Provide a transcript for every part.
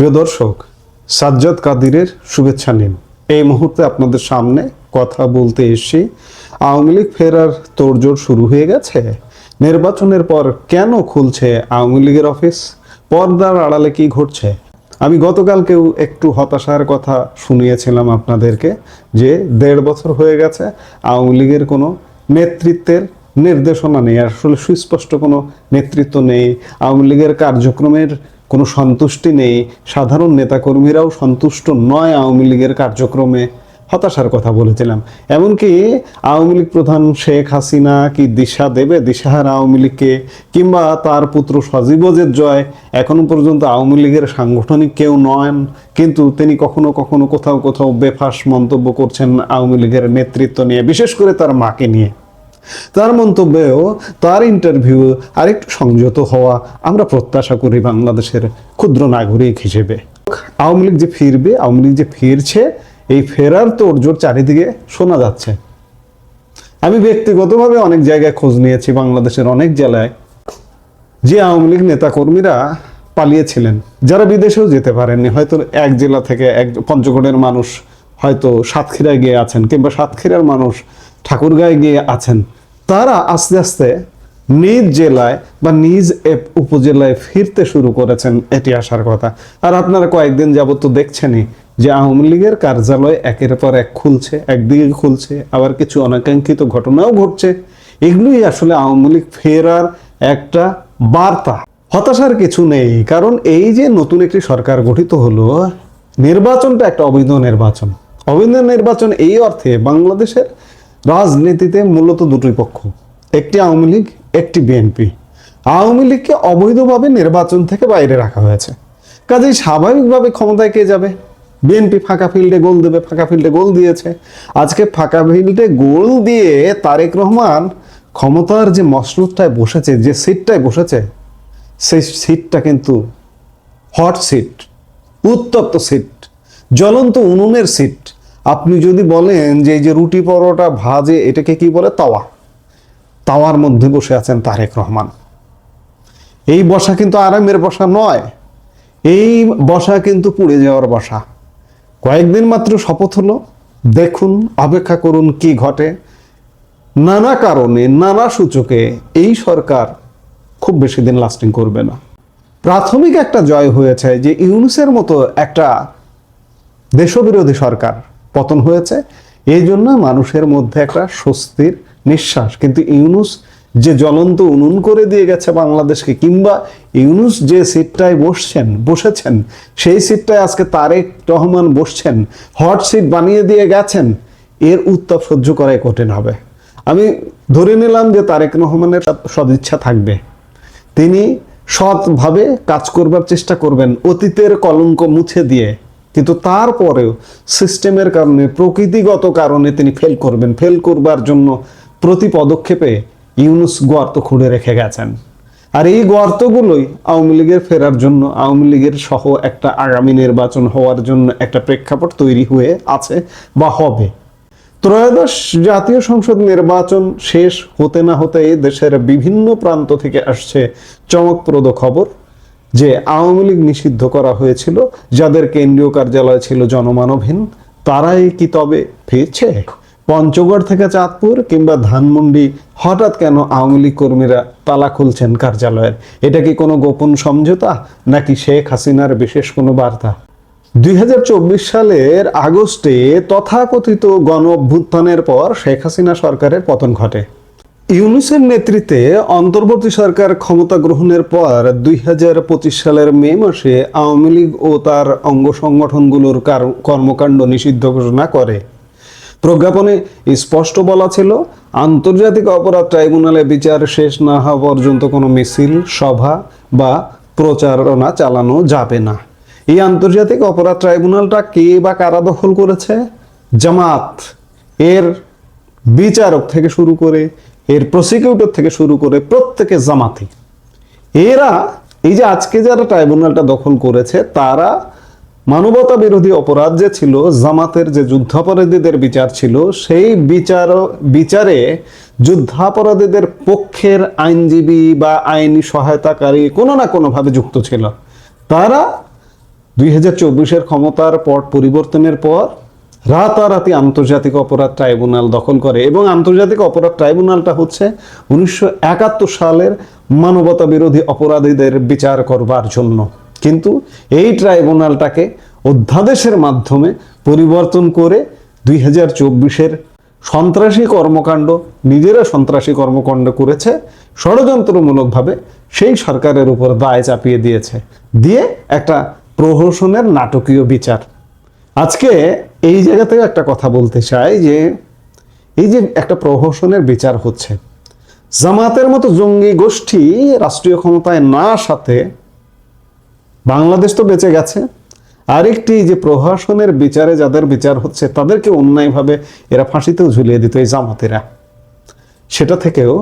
প্রিয় দর্শক, সাজ্জাদ কাদিরের শুভেচ্ছা নিন। এই মুহূর্তে আপনাদের সামনে কথা বলতে এসেছি। আওয়ামী লীগ ফেরার তোড়জোড় শুরু হয়ে গেছে। নির্বাচনের পর কেন খুলছে আওয়ামী লীগের অফিস? পর্দার আড়ালে কি ঘটছে? আমি গতকালকেও একটু হতাশার কথা শুনিয়েছিলাম আপনাদেরকে যে 1.5 বছর হয়ে গেছে আওয়ামী লীগের কোনো নেতৃত্বের নির্দেশনা নেই, আসলে সুস্পষ্ট কোনো নেতৃত্ব নেই। আওয়ামী লীগের কার্যক্রমের কোনো সন্তুষ্টি নেই, সাধারণ নেতাকর্মীরাও সন্তুষ্ট নয় আওয়ামী লীগের কার্যক্রমে। হতাশার কথা বলেছিলাম। এমনকি আওয়ামী লীগ প্রধান শেখ হাসিনা কি দিশা দেবে দিশাহারা আওয়ামী লীগকে, কিংবা তার পুত্র সজীবজের জয় এখনো পর্যন্ত আওয়ামী লীগের সাংগঠনিক কেউ নন, কিন্তু তিনি কখনো কখনো কোথাও কোথাও বেফাঁস মন্তব্য করছেন আওয়ামী লীগের নেতৃত্ব নিয়ে, বিশেষ করে তার মাকে নিয়ে। তার মন্তব্যেও, তার ইন্টারভিউ আরেকটু সংযত হওয়া আমরা প্রত্যাশা করি বাংলাদেশের ক্ষুদ্র নাগরিক হিসেবে। আওয়ামী লীগ যে ফিরবে, আওয়ামী লীগ যে ফিরছে, এই ফেরার তোড়জোড় চারিদিকে শোনা যাচ্ছে। আমি ব্যক্তিগতভাবে অনেক জায়গায় খোঁজ নিয়েছি, বাংলাদেশের অনেক জেলায় যে আওয়ামী লীগ নেতাকর্মীরা পালিয়েছিলেন, যারা বিদেশেও যেতে পারেননি। হয়তো এক জেলা থেকে পঞ্চগড়ের মানুষ হয়তো সাতক্ষীরায় গিয়ে আছেন, কিংবা সাতক্ষীরার মানুষ ঠাকুরগাঁয়ে গিয়ে আছেন। তারা আস্তে আস্তে নিজ জেলায় বা নিজ উপজেলায় ফিরতে শুরু করেছেন, এটি আসার কথা। আর আপনারা কয়েকদিন যাবত তো দেখছেনই যে আওয়ামী লীগের কার্যালয় একের পর এক খুলছে, একদিকে খুলছে, আবার কিছু অনাকাঙ্ক্ষিত ঘটনাও ঘটছে। এগুলোই আসলে আওয়ামী লীগ ফেরার একটা বার্তা। হতাশার কিছু নেই, কারণ এই যে নতুন একটি সরকার গঠিত হলো, নির্বাচনটা একটা অবৈধ নির্বাচন। অবৈধ নির্বাচন এই অর্থে বাংলাদেশের রাজনীতিতে মূলত দুটোই পক্ষ, একটি আওয়ামী লীগ, একটি বিএনপি। আওয়ামী লীগকে অবৈধভাবে নির্বাচন থেকে বাইরে রাখা হয়েছে, কাজেই স্বাভাবিকভাবে ক্ষমতায় কে যাবে? বিএনপি ফাঁকা ফিল্ডে গোল দেবে, ফাঁকা ফিল্ডে গোল দিয়েছে। আজকে ফাঁকা ফিল্ডে গোল দিয়ে তারেক রহমান ক্ষমতার যে মসনদটায় বসেছে, যে সিটটায় বসেছে, সেই সিটটা কিন্তু হট সিট, উত্তপ্ত সিট, জ্বলন্ত উনুনের সিট। আপনি যদি বলেন যে এই যে রুটি পরোটা ভাজে, এটাকে কি বলে? তাওয়া। তাওয়ার মধ্যে বসে আছেন তারেক রহমান। এই বসা কিন্তু আরামের বসা নয়, এই বসা কিন্তু পুড়ে যাওয়ার বসা। কয়েকদিন মাত্র শপথ হলো, দেখুন, অপেক্ষা করুন কি ঘটে। নানা কারণে, নানা সূচকে এই সরকার খুব বেশি দিন লাস্টিং করবে না। প্রাথমিক একটা জয় হয়েছে যে ইউনূসের মতো একটা দেশবিরোধী সরকার পতন হয়েছে, এই জন্য মানুষের মধ্যে একটা স্বস্তির নিঃশ্বাস। কিন্তু ইউনূস যে জ্বলন্ত উনুন করে দিয়ে গেছে বাংলাদেশকে, কিংবা ইউনূস যে সিটটায় বসেছেন, সেই সিটটায় আজকে তারেক রহমান বসছেন, হট সিট বানিয়ে দিয়ে গেছেন, এর উত্তাপ সহ্য করাই কঠিন হবে। আমি ধরে নিলাম যে তারেক রহমানের সদিচ্ছা থাকবে, তিনি সৎভাবে কাজ করবার চেষ্টা করবেন অতীতের কলঙ্ক মুছে দিয়ে, কিন্তু তারপরেও সিস্টেমের কারণে, প্রকৃতিগত কারণে তিনি ফেল করবেন। ফেল করবার জন্য প্রতি পদক্ষেপে ইউনূস গর্ত খুঁড়ে রেখে গেছেন। আর এই গর্তগুলোই আওয়ামী লীগের ফেরার জন্য, আওয়ামী লীগের সহ একটা আগামী নির্বাচন হওয়ার জন্য একটা প্রেক্ষাপট তৈরি হয়ে আছে বা হবে। ত্রয়োদশ জাতীয় সংসদ নির্বাচন শেষ হতে না হতে দেশের বিভিন্ন প্রান্ত থেকে আসছে চমকপ্রদ খবর যে আওয়ামী লীগ নিষিদ্ধ করা হয়েছিল, যাদের কেন্দ্রীয় কার্যালয় ছিল জনমানবহীন, তারাই কি তবে ফিরছে? পঞ্চগড় থেকে চাঁদপুর কিংবা ধানমন্ডি হঠাৎ কেন আওয়ামী লীগ কর্মীরা তালা খুলছেন কার্যালয়ের? এটা কি কোনো গোপন সমঝোতা, নাকি শেখ হাসিনার বিশেষ কোনো বার্তা? 2024 সালের আগস্টে তথাকথিত গণ অভ্যুত্থানের পর শেখ হাসিনা সরকারের পতন ঘটে। ইউনূসের নেতৃত্বে অন্তর্বর্তী সরকার ক্ষমতা গ্রহণের পর 2025 সালের মে মাসে আওয়ামী লীগ ও তার অঙ্গ সংগঠনগুলোর কর্মকাণ্ড নিষিদ্ধ ঘোষণা করে। প্রজ্ঞাপনে স্পষ্ট বলা ছিল, আন্তর্জাতিক অপরাধ ট্রাইব্যুনালে বিচার শেষ না হওয়া পর্যন্ত কোনো মিছিল, সভা বা প্রচারণা চালানো যাবে না। এই আন্তর্জাতিক অপরাধ ট্রাইব্যুনালটা কে বা কারা দখল করেছে? জামাত। এর বিচারক থেকে শুরু করে, এর প্রসিকিউটর থেকে শুরু করে প্রত্যেকে জামাতি। এরা এই যে আজকে যারা ট্রাইব্যুনালটা দখল করেছে, তারা মানবতা বিরোধী অপরাধ যে ছিল, জামাতের যে যুদ্ধাপরাধীদের বিচার ছিল, সেই বিচারে যুদ্ধাপরাধীদের পক্ষের আইনজীবী বা আইনি সহায়তাকারী কোনো না কোনোভাবে যুক্ত ছিল। তারা 2024-এর ক্ষমতার পট পরিবর্তনের পর রাতারাতি আন্তর্জাতিক অপরাধ ট্রাইব্যুনাল দখল করে, এবং আন্তর্জাতিক অপরাধ ট্রাইব্যুনালটা হচ্ছে 1971 সালের মানবতা বিরোধী অপরাধীদের বিচার করবার জন্য। কিন্তু এই ট্রাইব্যুনালটাকে অধ্যাদেশের মাধ্যমে পরিবর্তন করে 2024-এর সন্ত্রাসী কর্মকাণ্ড, নিজেরা সন্ত্রাসী কর্মকাণ্ড করেছে ষড়যন্ত্রমূলকভাবে, সেই সরকারের উপর দায় চাপিয়ে দিয়েছে, দিয়ে একটা প্রহসনের নাটকীয় বিচার। আজকে এই জায়গা থেকে একটা কথা বলতে চাই যে এই যে একটা প্রহসনের বিচার হচ্ছে, জামাতের মতো জঙ্গি গোষ্ঠী রাষ্ট্রীয় ক্ষমতায় না আসাতে বাংলাদেশ তো বেঁচে গেছে, আরেকটি যে প্রহসনের বিচারে যাদের বিচার হচ্ছে তাদেরকে অন্যায়ভাবে এরা ফাঁসিতেও ঝুলিয়ে দিত এই জামাতেরা, সেটা থেকেও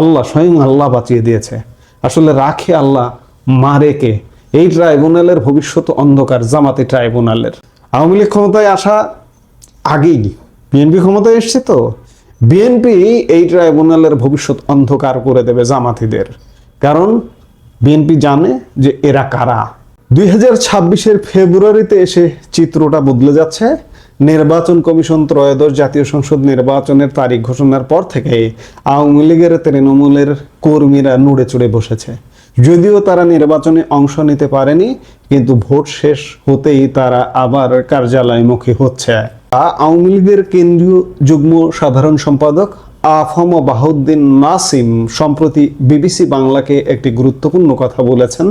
আল্লাহ, স্বয়ং আল্লাহ বাঁচিয়ে দিয়েছে। আসলে রাখে আল্লাহ, মারে কে? এই ট্রাইব্যুনালের ভবিষ্যৎ অন্ধকার, জামাতি ট্রাইব্যুনালের। আওয়ামী লীগ ক্ষমতায় আসা আগেই বিএনপি ক্ষমতায় এসছে, তো বিএনপি এই ট্রাইব্যুনালের ভবিষ্যৎ অন্ধকার করে দেবে জামাতিদের, কারণ বিএনপি জানে যে এরা কারা। 2026-এর ফেব্রুয়ারিতে এসে চিত্রটা বদলে যাচ্ছে। নির্বাচন কমিশন ত্রয়োদশ জাতীয় সংসদ নির্বাচনের তারিখ ঘোষণার পর থেকে আওয়ামী লীগের, তৃণমূলের কর্মীরা নড়ে চড়ে বসেছে। যদিও তারা নির্বাচনে অংশ নিতে পারেনি, কিন্তু ভোট শেষ হতেই তারা আবার কার্যালয়মুখী হচ্ছে। আওয়ামী লীগের কেন্দ্রীয় যুগ্ম সাধারণ সম্পাদক আফম বাহাউদ্দিন নাসিম সম্প্রতি বিবিসি বাংলাকে একটি গুরুত্বপূর্ণ কথা বলেছেন।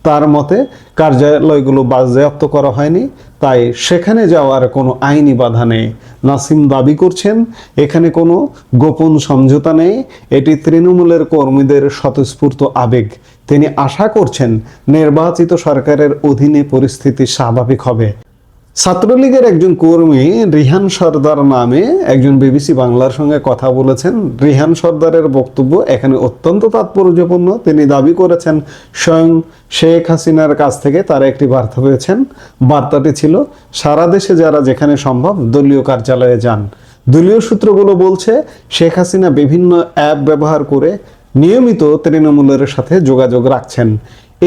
তার মতে কার্যালয়গুলো বাজেয়াপ্ত করা হয়নি, তাই সেখানে যাওয়ার কোনো আইনি বাধা নেই। নাসিম দাবি করছেন এখানে কোনো গোপন সমঝোতা নেই, এটি তৃণমূলের কর্মীদের স্বতঃস্ফূর্ত আবেগ। তিনি আশা করছেন নির্বাচিত সরকারের অধীনে পরিস্থিতি স্বাভাবিক হবে। ছাত্রলীগের একজন কর্মী রিহান সর্দার নামে একজন বিবিসি বাংলার সঙ্গে কথা বলেছেন। রিহান সর্দারের বক্তব্য এখানে অত্যন্ত তাৎপর্যপূর্ণ। তিনি দাবি করেছেন স্বয়ং শেখ হাসিনার কাছ থেকে তারা একটি বার্তা পেয়েছেন। বার্তাটি ছিল, সারা দেশে যারা যেখানে সম্ভব দলীয় কার্যালয়ে যান। দলীয় সূত্রগুলো বলছে শেখ হাসিনা বিভিন্ন অ্যাপ ব্যবহার করে নিয়মিত তৃণমূলের সাথে যোগাযোগ রাখছেন।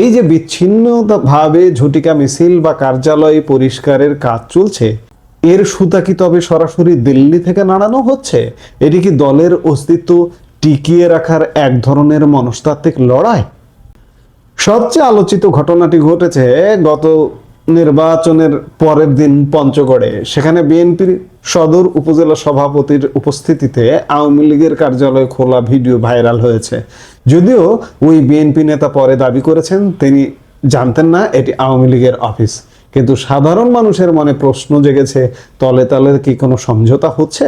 এই যে বিচ্ছিন্নভাবে ঝটিকা মিছিল বা কার্যালয় পরিষ্কারের কাজ চলছে, এর সুতা কি তবে সরাসরি দিল্লি থেকে নাড়ানো হচ্ছে? এটি কি দলের অস্তিত্ব টিকিয়ে রাখার এক ধরনের মনস্তাত্ত্বিক লড়াই? সবচেয়ে আলোচিত ঘটনাটি ঘটেছে গত নির্বাচনের পরের দিন পঞ্চগড়ে। সেখানে বিএনপির সদর উপজেলা সভাপতির উপস্থিতিতে আওয়ামী লীগের কার্যালয় খোলা ভিডিও ভাইরাল হয়েছে। যদিও ওই বিএনপি নেতা পরে দাবি করেছেন তিনি জানতেন না এটি আওয়ামী লীগের অফিস, কিন্তু সাধারণ মানুষের মনে প্রশ্ন জেগেছে, তলে তলে কি কোনো সমঝোতা হচ্ছে?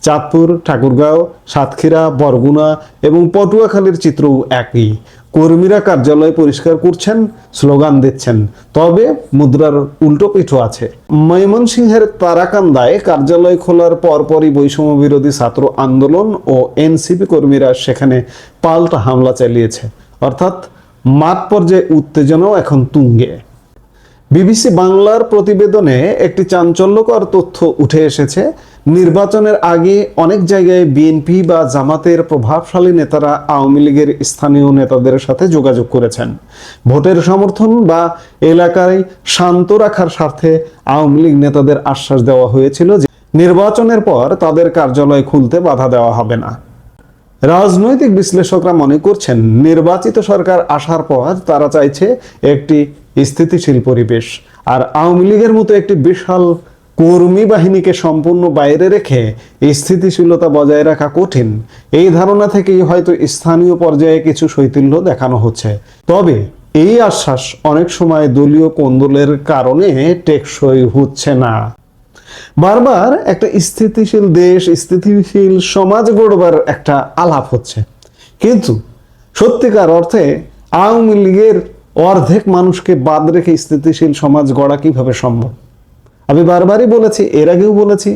চাঁদপুর, ঠাকুরগাঁও, সাতক্ষীরা, বরগুনা এবং পটুয়াখালীর চিত্রও একই। কর্মীরা কার্যালয় পরিষ্কার করছেন, স্লোগান দিচ্ছেন, তবে মুদ্রার উল্টো পিঠও আছে। ময়মনসিংহের তারাকান্দায় কার্যালয় খোলার পরপরই বৈষম্য বিরোধী ছাত্র আন্দোলন ও এনসিপি কর্মীরা সেখানে পাল্টা হামলা চালিয়েছে, অর্থাৎ মাঠ পর্যায়ে উত্তেজনাও এখন তুঙ্গে। বিবিসি বাংলার প্রতিবেদনে একটি চাঞ্চল্যকর তথ্য উঠে এসেছে। নির্বাচনের আগে অনেক জায়গায় বিএনপি বা জামাতের প্রভাবশালী নেতারা আওয়ামী লীগের স্থানীয় নেতাদের সাথে যোগাযোগ করেছেন। ভোটের সমর্থন বা এলাকায় শান্ত রাখার স্বার্থে আওয়ামী লীগ নেতাদের আশ্বাস দেওয়া হয়েছিল যে নির্বাচনের পর তাদের কার্যালয় খুলতে বাধা দেওয়া হবে না। রাজনৈতিক বিশ্লেষকরা মনে করছেন নির্বাচিত সরকার আসার পর তারা চাইছে একটি স্থিতিশীল পরিবেশ, আর আওয়ামী লীগের মতো একটি বিশাল কর্মী বাহিনীকে সম্পূর্ণ বাইরে রেখে স্থিতিশীলতা বজায় রাখা কঠিন। এই ধারণা থেকেই হয়তো স্থানীয় পর্যায়ে কিছু শৈথিল্য দেখানো হচ্ছে। তবে এই আশ্বাস অনেক সময় দলীয় কোন্দলের কারণে টেকসই হচ্ছে না। বারবার একটা স্থিতিশীল দেশ, স্থিতিশীল সমাজ গড়বার একটা আলাপ হচ্ছে, কিন্তু সত্যিকার অর্থে আওয়ামী লীগের অর্ধেক মানুষকে বাদ রেখে স্থিতিশীল সমাজ গড়া কিভাবে সম্ভব? আমি বারবারই বলেছি, এর আগেও বলেছি,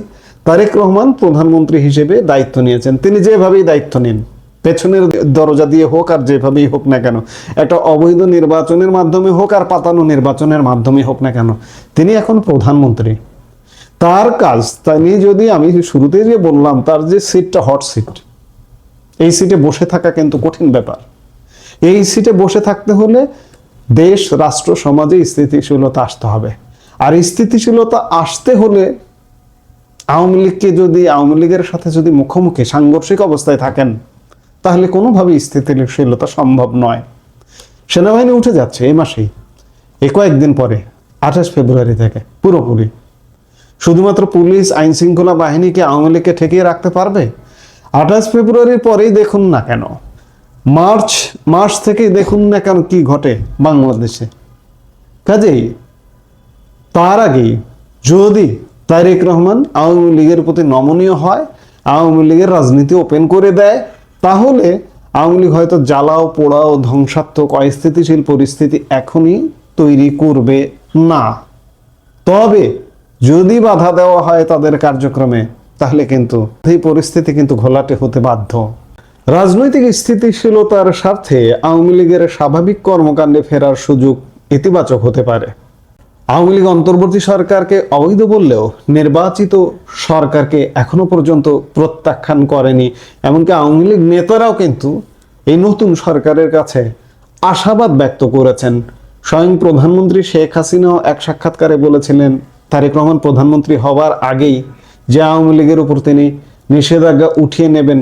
তারেক রহমান প্রধানমন্ত্রী হিসেবে দায়িত্ব নিয়েছেন। তিনি যেভাবেই দায়িত্ব নিন, পেছনের দরজা দিয়ে হোক আর যেভাবেই হোক না কেন, একটা অবৈধ নির্বাচনের মাধ্যমে হোক আর পাতানো নির্বাচনের মাধ্যমে হোক না কেন, তিনি এখন প্রধানমন্ত্রী। তার কাজ, তিনি যদি, আমি শুরুতেই যে বললাম, তার যে সিটটা হট সিট, এই সিটে বসে থাকা কিন্তু কঠিন ব্যাপার। এই সিটে বসে থাকতে হলে দেশ রাষ্ট্র সমাজে স্থিতিশীলতা আসতে হবে। আর স্থিতিশীলতা আসতে হলে আওয়ামী লীগের সাথে যদি মুখোমুখি সাংঘর্ষিক অবস্থায় থাকেন, তাহলে কোনোভাবেই স্থিতিশীলতা সম্ভব নয়। সেনাবাহিনী উঠে যাচ্ছে এই মাসেই, এই কয়েকদিন পরে 28 ফেব্রুয়ারি থেকে পুরোপুরি। শুধুমাত্র পুলিশ আইন শৃঙ্খলা বাহিনীকে আওয়ামী লীগকে ঠেকিয়ে রাখতে পারবে? 28 ফেব্রুয়ারির পরেই দেখুন না কেন, মার্চ থেকেই দেখুন না কেন কি ঘটে বাংলাদেশে। কাজেই তার আগেই যদি তারেক রহমান আওয়ামী লীগের প্রতি নমনীয় হয়, আওয়ামী লীগের রাজনীতি ওপেন করে দেয়, তাহলে আওয়ামী লীগ হয়তো জ্বালাও পোড়াও ধ্বংসাত্মক অস্থিতিশীল পরিস্থিতি এখনই তৈরি করবে না। তবে যদি বাধা দেওয়া হয় তাদের কার্যক্রমে, তাহলে কিন্তু এই পরিস্থিতি কিন্তু ঘোলাটে হতে বাধ্য। রাজনৈতিক স্থিতিশীলতার স্বার্থে আওয়ামী লীগের স্বাভাবিক কর্মকাণ্ডে ফেরার সুযোগ ইতিবাচক হতে পারে। আওয়ামী লীগ অন্তর্বর্তী সরকারকে অবৈধ বললেও নির্বাচিত সরকারকে এখনো পর্যন্ত প্রত্যাখ্যান করেনি। এমনকি আওয়ামী লীগ নেতারাও কিন্তু এই নতুন সরকারের কাছে আশাবাদ ব্যক্ত করেছেন। স্বয়ং প্রধানমন্ত্রী শেখ হাসিনাও এক সাক্ষাৎকারে বলেছিলেন তারেক রহমান প্রধানমন্ত্রী হওয়ার আগেই যে আওয়ামী লীগের উপর তিনি নিষেধাজ্ঞা উঠিয়ে নেবেন,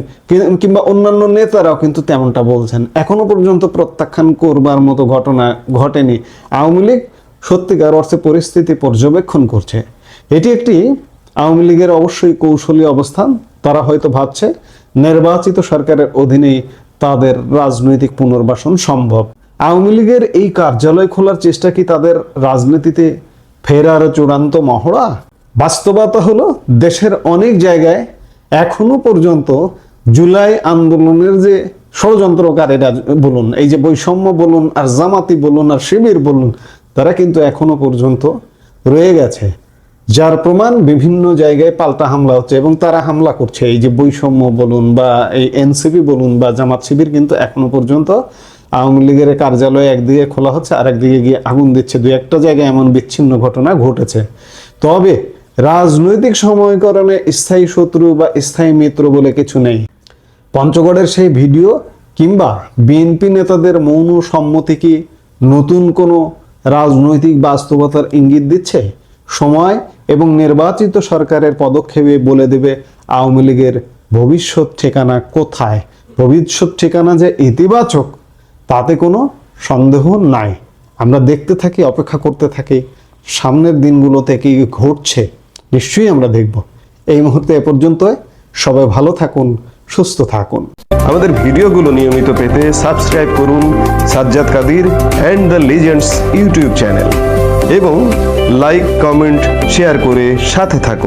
কিংবা অন্যান্য নেতারাও কিন্তু তেমনটা বলছেন। এখনো পর্যন্ত প্রত্যাখ্যান করবার মতো ঘটনা ঘটেনি। আওয়ামী লীগ সত্যিকার অর্থে পরিস্থিতি পর্যবেক্ষণ করছে। এটি একটি আওয়ামী লীগের অবশ্যই কৌশলী অবস্থান। তারা হয়তো ভাবছে নির্বাচিত সরকারের অধীনেই তাদের রাজনৈতিক পুনর্বাসন সম্ভব। আওয়ামী লীগের এই কার্যালয় খোলার চেষ্টা কি তাদের রাজনীতিতে ফেরার চূড়ান্ত মহড়া? বাস্তবতা হলো দেশের অনেক জায়গায় এখনো পর্যন্ত জুলাই আন্দোলনের যে ষড়যন্ত্রকারীরা বলুন, এই যে বৈষম্য বলুন, আর জামাতি বলুন, আর শিবির বলুন, তারা কিন্তু এখনো পর্যন্ত রয়ে গেছে। যার প্রমাণ বিভিন্ন জায়গায় পাল্টা হামলা হচ্ছে এবং তারা হামলা করছে। এই যে বৈষম্য বলুন বা এই এনসিপি বলুন বা জামাত শিবির কিন্তু এখনো পর্যন্ত আওয়ামী লীগের কার্যালয় একদিকে খোলা হচ্ছে, আর একদিকে গিয়ে আগুন দিচ্ছে। দুই একটা জায়গায় এমন বিচ্ছিন্ন ঘটনা ঘটেছে। তবে রাজনৈতিক সময়করণে স্থায়ী শত্রু বা স্থায়ী মিত্র বলে কিছু নেই। পঞ্চগড়ের সেই ভিডিও কিংবা বিএনপি নেতাদের মৌন সম্মতি কি নতুন কোনো রাজনৈতিক বাস্তবতার ইঙ্গিত দিচ্ছে? সময় এবং নির্বাচিত সরকারের পদক্ষেপে বলে দেবে আওয়ামী লীগের ভবিষ্যৎ ঠিকানা কোথায়। ভবিষ্যৎ ঠিকানা যে ইতিবাচক তাতে কোনো সন্দেহ নাই। আমরা দেখতে থাকি, অপেক্ষা করতে থাকি, সামনের দিনগুলোতে কি ঘটছে নিশ্চয়ই আমরা দেখব। এই মুহূর্তে এ পর্যন্ত। সবাই ভালো থাকুন, সুস্থ থাকুন। আমাদের ভিডিওগুলো নিয়মিত পেতে সাবস্ক্রাইব করুন Sajjad Kadir and the legends YouTube channel এবং লাইক, কমেন্ট, শেয়ার করে সাথে থাকুন।